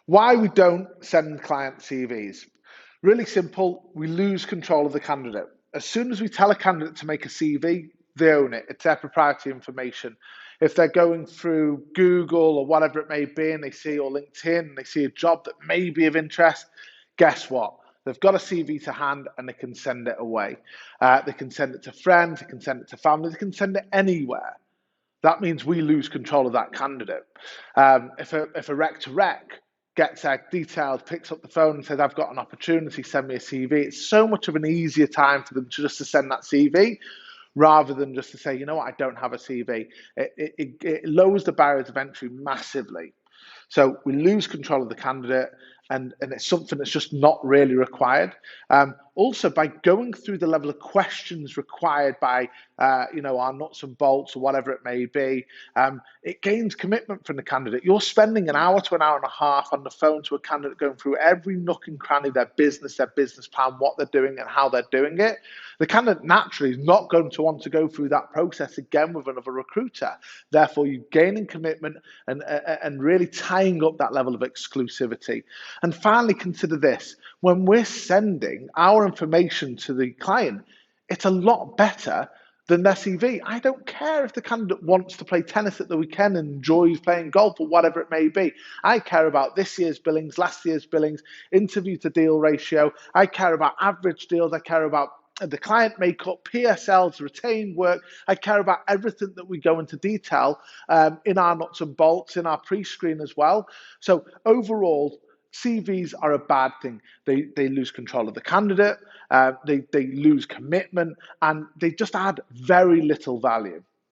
Why we don't send client CVs. Really simple, we lose control of the candidate. As soon as we tell a candidate to make a CV, they own it. It's their proprietary information. If they're going through Google or whatever it may be and they see, or LinkedIn, and they see a job that may be of interest, guess what? They've got a CV to hand and they can send it away. They can send it to friends, they can send it to family, they can send it anywhere. That means we lose control of that candidate. If a rec to rec gets their details, picks up the phone and says, I've got an opportunity, send me a CV, it's so much of an easier time for them just to send that CV rather than just to say, you know what, I don't have a CV. It lowers the barriers of entry massively. So we lose control of the candidate, and it's something that's just not really required. Also, by going through the level of questions required by our nuts and bolts or whatever it may be, it gains commitment from the candidate. You're spending an hour to an hour and a half on the phone to a candidate, going through every nook and cranny of their business plan, what they're doing and how they're doing it. The candidate naturally is not going to want to go through that process again with another recruiter. Therefore, you're gaining commitment and really tying up that level of exclusivity. And finally, consider this. When we're sending our information to the client, it's a lot better than their CV. I don't care if the candidate wants to play tennis at the weekend and enjoys playing golf or whatever it may be. I care about this year's billings, last year's billings, interview to deal ratio. I care about average deals. I care about the client makeup, PSLs, retained work. I care about everything that we go into detail in our nuts and bolts, in our pre-screen as well. So overall, CVs are a bad thing. They lose control of the candidate, they lose commitment, and they just add very little value.